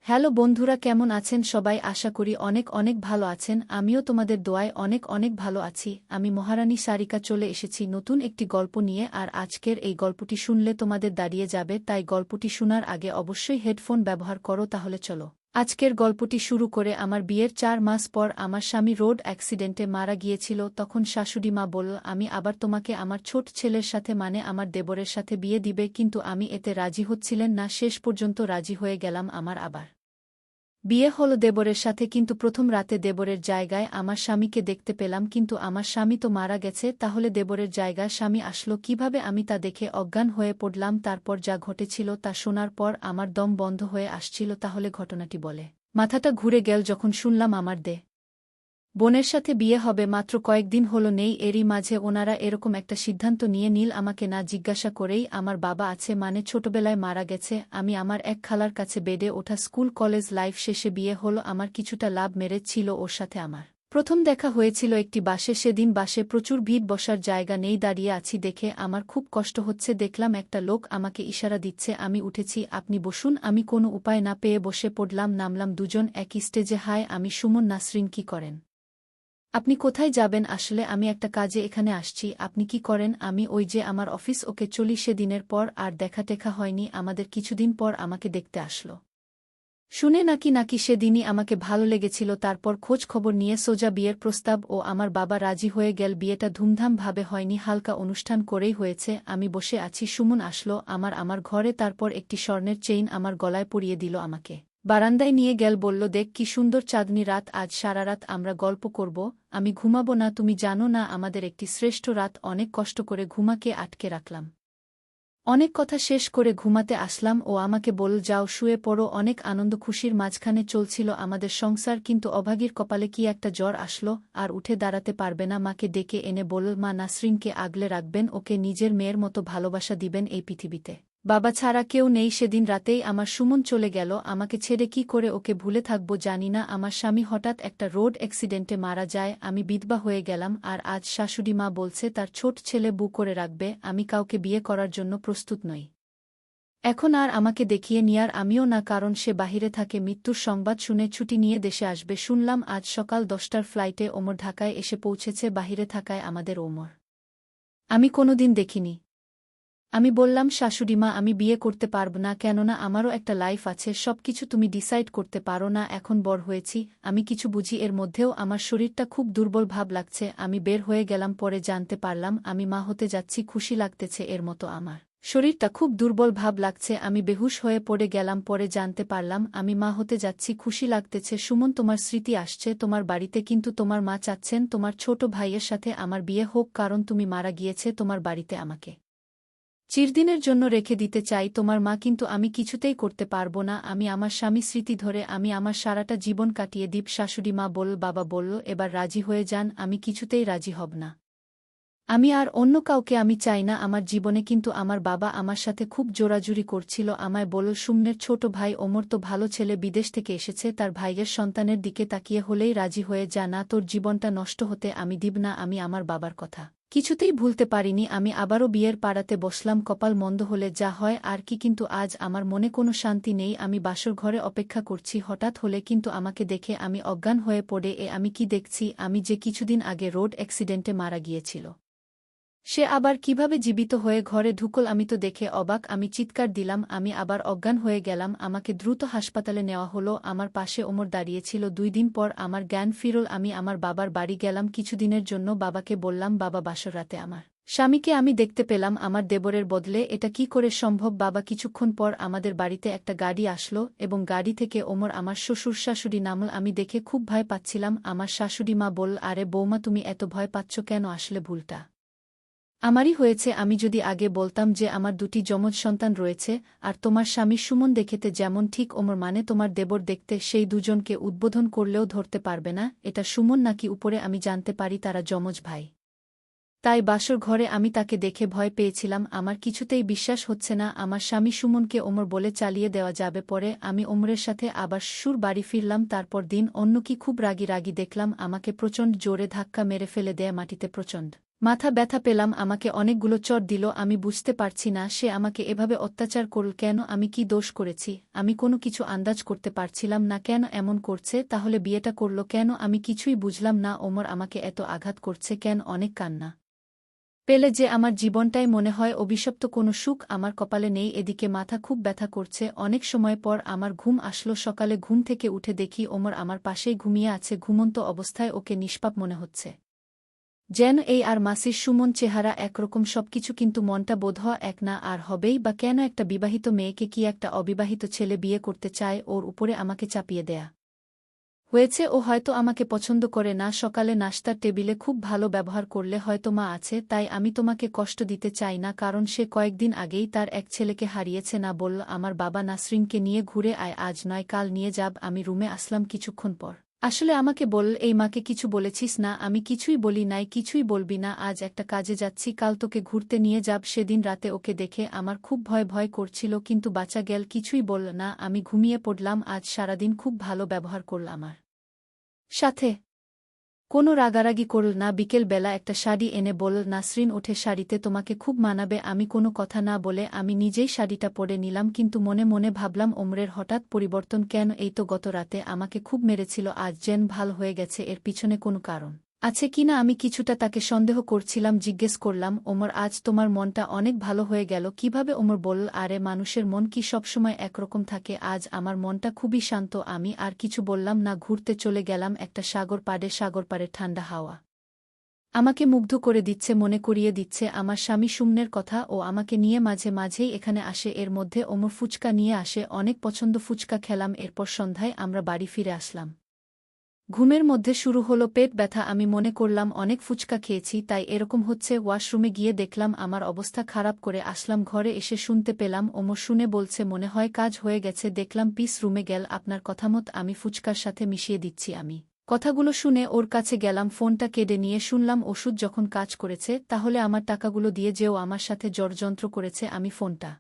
Hello বন্ধুরা, কেমন আছেন সবাই? আশা করি অনেক অনেক ভালো আছেন। আমিও তোমাদের দোয়ায় অনেক অনেক ভালো আছি। আমি মহারানী সারিকা চলে এসেছি নতুন একটি গল্প নিয়ে। আর আজকের এই গল্পটি শুনলে তোমাদের দাঁড়িয়ে যাবে, তাই গল্পটি শোনার আগে অবশ্যই হেডফোন ব্যবহার করো। তাহলে চলো আজকের গল্পটি শুরু করে। আমার বিয়ের ৪ মাস পর আমার স্বামী রোড অ্যাক্সিডেন্টে মারা গিয়েছিল। তখন শাশুড়ি মা বলল, আমি আবার তোমাকে আমার ছোট ছেলের সাথে মানে আমার দেবরের সাথে বিয়ে দিবে, কিন্তু আমি এতে রাজি হচ্ছিলেন না। শেষ পর্যন্ত রাজি হয়ে গেলাম। আমার আবার বিয়ে হলো দেবরের সাথে, কিন্তু প্রথম রাতে দেবরের জায়গায় আমার স্বামীকে দেখতে পেলাম, কিন্তু আমার স্বামী তো মারা গেছে। তাহলে দেবরের জায়গায় স্বামী আসলো কিভাবে? আমি তা দেখে অজ্ঞান হয়ে পড়লাম। তারপর যা ঘটেছিল তা শোনার পর আমার দম বন্ধ হয়ে আসছিল। তাহলে ঘটনাটি বলে মাথাটা ঘুরে গেল যখন শুনলাম আমার বোনের সাথে বিয়ে হবে। মাত্র কয়েকদিন হলো নেই, এরই মাঝে ওনারা এরকম একটা সিদ্ধান্ত নিয়ে নিল আমাকে না জিজ্ঞাসা করেই। আমার বাবা আছে মানে ছোটবেলায় মারা গেছে। আমি আমার এক খালার কাছে বেডে ওঠা, স্কুল কলেজ লাইফ শেষে বিয়ে হলো আমার। কিছুটা লাভ ম্যারেজ ছিল ওর সাথে আমার। প্রথম দেখা হয়েছিল একটি বাসে। সেদিন বাসে প্রচুর ভিড়, বসার জায়গা নেই। দাঁড়িয়ে আছি দেখে আমার খুব কষ্ট হচ্ছে। দেখলাম একটা লোক আমাকে ইশারা দিচ্ছে, আমি উঠেছি, আপনি বসুন। আমি কোনো উপায় না পেয়ে বসে পড়লাম। নামলাম দুজন একই স্টেজে। হাই, আমি সুমন। নাসরিন, কি করেন আপনি? কোথায় যাবেন? আসলে আমি একটা কাজে এখানে আসছি। আপনি কি করেন? আমি ওই যে আমার অফিস। ওকে চলি। সেদিনের পর আর দেখা টেখা হয়নি আমাদের। কিছুদিন পর আমাকে দেখতে আসলো। শুনে নাকি সেদিনই আমাকে ভালো লেগেছিল। তারপর খোঁজ খবর নিয়ে সোজা বিয়ের প্রস্তাব। ও আমার বাবা রাজি হয়ে গেল। বিয়েটা ধুমধাম ভাবে হয়নি, হালকা অনুষ্ঠান করেই হয়েছে। আমি বসে আছি, সুমন আসলো আমার ঘরে। তারপর একটি স্বর্ণের চেইন আমার গলায় পরিয়ে দিল। আমাকে বারান্দায় নিয়ে গেল, বলল, দেখ কি সুন্দর চাঁদনি রাত, আজ সারা রাত আমরা গল্প করব। আমি ঘুমাবো না, তুমি জানো না আমাদের একটি শ্রেষ্ঠ রাত। অনেক কষ্ট করে ঘুমাকে আটকে রাখলাম। অনেক কথা শেষ করে ঘুমাতে আসলাম। ও আমাকে বলল, যাও শুয়ে পড়ো। অনেক আনন্দ খুশির মাঝখানে চলছিল আমাদের সংসার, কিন্তু অভাগীর কপালে কি একটা জ্বর আসলো, আর উঠে দাঁড়াতে পারবে না। মাকে ডেকে এনে বলল, মা, নাসরিনকে আগলে রাখবেন, ওকে নিজের মেয়ের মতো ভালোবাসা দিবেন। এই পৃথিবীতে বাবা ছাড়া কেউ নেই। সেদিন রাতেই আমার সুমন চলে গেল আমাকে ছেড়ে। কি করে ওকে ভুলে থাকবো জানি না। আমার স্বামী হঠাৎ একটা রোড অ্যাক্সিডেন্টে মারা যায়। আমি বিধবা হয়ে গেলাম। আর আজ শাশুড়ি মা বলছে তার ছোট ছেলে বউ করে রাখবে। আমি কাউকে বিয়ে করার জন্য প্রস্তুত নই। এখন আর আমাকে দেখিয়ে নিয়ার আমিও না, কারণ সে বাহিরে থাকে। মৃত্যুর সংবাদ শুনে ছুটি নিয়ে দেশে আসবে শুনলাম। আজ সকাল 10টার ফ্লাইটে ওমর ঢাকায় এসে পৌঁছেছে। বাহিরে থাকায় আমাদের ওমর আমি কোনোদিন দেখিনি। আমি বললাম, শাশুড়িমা, আমি বিয়ে করতে পারব না, কেননা আমারও একটা লাইফ আছে। সবকিছু তুমি ডিসাইড করতে পারো না? এখন বড় হয়েছি, আমি কিছু বুঝি। এর মধ্যেও আমার শরীরটা খুব দুর্বল ভাব লাগছে। আমি বের হয়ে গেলাম, পরে জানতে পারলাম আমি মা হতে যাচ্ছি। খুশি লাগতেছে এর মতো আমার শরীরটা খুব দুর্বল ভাব লাগছে। আমি বেহুশ হয়ে পড়ে গেলাম। পরে জানতে পারলাম আমি মা হতে যাচ্ছি। খুশি লাগতেছে। সুমন, তোমার স্মৃতি আসছে তোমার বাড়িতে, কিন্তু তোমার মা চাচ্ছেন তোমার ছোট ভাইয়ের সাথে আমার বিয়ে হোক, কারণ তুমি মারা গিয়েছে। তোমার বাড়িতে আমাকে চিরদিনের জন্য রেখে দিতে চাই তোমার মা, কিন্তু আমি কিছুতেই করতে পারব না। আমি আমার স্বামী স্মৃতি ধরে আমি আমার সারাটা জীবন কাটিয়ে দিব। শাশুড়ি মা বলল, বাবা বলল, এবার রাজি হয়ে যান। আমি কিছুতেই রাজি হব না। আমি আর অন্য কাউকে আমি চাই না আমার জীবনে। কিন্তু আমার বাবা আমার সাথে খুব জোরাজুরি করছিল। আমায় বলল, সুমনের ছোট ভাই ওমর তো ভালো ছেলে, বিদেশ থেকে এসেছে, তার ভাইয়ের সন্তানের দিকে তাকিয়ে হলেই রাজি হয়ে যা না, তোর জীবনটা নষ্ট হতে আমি দিব না। আমি আমার বাবার কথা কিছুতেই ভুলতে পারিনি। আমি আবারও বিয়ের পাড়াতে বসলাম। কপাল মন্দ হলে যা হয় আর কি, কিন্তু আজ আমার মনে কোনো শান্তি নেই। আমি বাসর ঘরে অপেক্ষা করছি হঠাৎ হলে কিন্তু আমাকে দেখে আমি অজ্ঞান হয়ে পড়ে। আমি কি দেখছি? আমি যে কিছুদিন আগে রোড অ্যাক্সিডেন্টে মারা গিয়েছিল, সে আবার কিভাবে জীবিত হয়ে ঘরে ঢুকল? আমি তো দেখে অবাক। আমি চিৎকার দিলাম। আমি আবার অজ্ঞান হয়ে গেলাম। আমাকে দ্রুত হাসপাতালে নেওয়া হলো। আমার পাশে ওমর দাঁড়িয়েছিল। 2 দিন পর আমার জ্ঞান ফিরল। আমি আমার বাবার বাড়ি গেলাম কিছুদিনের জন্য। বাবাকে বললাম, বাবা, বাসর রাতে আমার স্বামীকে আমি দেখতে পেলাম আমার দেবরের বদলে। এটা কি করে সম্ভব? বাবা, কিছুক্ষণ পর আমাদের বাড়িতে একটা গাড়ি আসলো এবং গাড়ি থেকে ওমর আমার শ্বশুর শাশুড়ি নামল। আমি দেখে খুব ভয় পাচ্ছিলাম। আমার শাশুড়ি মা বলল, আরে বৌমা, তুমি এত ভয় পাচ্ছ কেন? আসলে ভুলটা আমারই হয়েছে। আমি যদি আগে বলতাম যে আমার 2টি যমজ সন্তান রয়েছে, আর তোমার স্বামী সুমন দেখতে যেমন ঠিক ওমর মানে তোমার দেবর দেখতে, সেই দুজনকে উদ্বোধন করলেও ধরতে পারবে না এটা সুমন নাকি উপরে। আমি জানতে পারি তারা যমজ ভাই। তাই বাসর ঘরে আমি তাকে দেখে ভয় পেয়েছিলাম। আমার কিছুতেই বিশ্বাস হচ্ছে না আমার স্বামী সুমনকে ওমর বলে চালিয়ে দেওয়া যাবে। পরে আমি ওমরের সাথে আবার শ্বশুর বাড়ি ফিরলাম। তারপর দিন অন্য কি খুব রাগী দেখলাম আমাকে প্রচণ্ড জোরে ধাক্কা মেরে ফেলে দেয় মাটিতে। প্রচণ্ড মাথা ব্যথা পেলাম, আমাকে অনেকগুলো চড় দিল। আমি বুঝতে পারছি না সে আমাকে এভাবে অত্যাচার করল কেন, আমি কি দোষ করেছি? আমি কোনো কিছু আন্দাজ করতে পারছিলাম না কেন এমন করছে, তাহলে বিয়েটা করল কেন? আমি কিছুই বুঝলাম না। ওমর আমাকে এত আঘাত করছে কেন? অনেক কান্না পেলে যে আমার জীবনটাই মনে হয় অভিশপ্ত, কোনো সুখ আমার কপালে নেই। এদিকে মাথা খুব ব্যথা করছে। অনেক সময় পর আমার ঘুম আসলো। সকালে ঘুম থেকে উঠে দেখি ওমর আমার পাশেই ঘুমিয়ে আছে, ঘুমন্ত অবস্থায়। ওকে নিষ্পাপ মনে হচ্ছে, যেন এই আর মাসির সুমন চেহারা একরকম সবকিছু, কিন্তু মনটা বোধহয় এক না। আর হবেই বা কেন? একটা বিবাহিত মেয়েকে কি একটা অবিবাহিত ছেলে বিয়ে করতে চায়? ওর উপরে আমাকে চাপিয়ে দেয়া হয়েছে। ও হয়তো আমাকে পছন্দ করে না। সকালে নাশতার টেবিলে খুব ভালো ব্যবহার করলে হয়তো মা আছে, তাই আমি তোমাকে কষ্ট দিতে চাই না, কারণ সে কয়েকদিন আগেই তার এক ছেলেকে হারিয়েছে। না বলল আমার বাবা নাসরিনকে নিয়ে ঘুরে আয়, আজ নয় কাল নিয়ে যাব। আমি রুমে আসলাম কিছুক্ষণ পর। আসলে আমাকে বল, এই মাকে কিছু বলেছিস না? আমি কিছুই বলি নাই। কিছুই বলবি না? আজ একটা কাজে যাচ্ছি, কাল তোকে ঘুরতে নিয়ে যাব। সেদিন রাতে ওকে দেখে আমার খুব ভয় ভয় করছিল, কিন্তু বাঁচা গেল। কিছুই বলল না। আমি ঘুমিয়ে পড়লাম। আজ সারাদিন খুব ভালো ব্যবহার করল আমার সাথে, কোনো রাগারাগি করল না। বিকেল বেলা একটা শাড়ি এনে বলল নাসরিন ওঠে, শাড়িতে তোমাকে খুব মানাবে। আমি কোনো কথা না বলে আমি নিজেই শাড়িটা পরে নিলাম, কিন্তু মনে মনে ভাবলাম ওমরের হঠাৎ পরিবর্তন কেন? এই তো গত রাতে আমাকে খুব মেরেছিল, আজ যেন ভাল হয়ে গেছে। এর পিছনে কোনো কারণ আছে কিনা আমি কিছুটা তাকে সন্দেহ করছিলাম। জিজ্ঞেস করলাম ওমর, আজ তোমার মনটা অনেক ভালো হয়ে গেল কিভাবে? ওমর বলল, আরে মানুষের মন কি সবসময় একরকম থাকে? আজ আমার মনটা খুবই শান্ত। আমি আর কিছু বললাম না। ঘুরতে চলে গেলাম একটা সাগর পাড়ে। সাগর পাড়ে ঠান্ডা হাওয়া আমাকে মুগ্ধ করে দিচ্ছে, মনে করিয়ে দিচ্ছে আমার স্বামী সুমনের কথা। ও আমাকে নিয়ে মাঝে মাঝেই এখানে আসে। এর মধ্যে ওমর ফুচকা নিয়ে আসে, অনেক পছন্দ। ফুচকা খেলাম। এরপর সন্ধ্যায় আমরা বাড়ি ফিরে আসলাম। ঘুমের মধ্যে শুরু হলো পেট ব্যথা। আমি মনে করলাম অনেক ফুচকা খেয়েছি, তাই এরকম হচ্ছে। ওয়াশরুমে গিয়ে দেখলাম আমার অবস্থা খারাপ, করে আসলাম। ঘরে এসে শুনতে পেলাম ওমর শুনে বলছে মনে হয় কাজ হয়ে গেছে। দেখলাম পিস রুমে গেল, আপনার কথামত আমি ফুচকার সাথে মিশিয়ে দিচ্ছি। আমি কথাগুলো শুনে ওর কাছে গেলাম, ফোনটা কেড়ে নিয়ে শুনলাম ওষুধ যখন কাজ করেছে তাহলে আমার টাকাগুলো দিয়ে যেও আমার সাথে ষড়যন্ত্র করেছে। আমি ফোনটা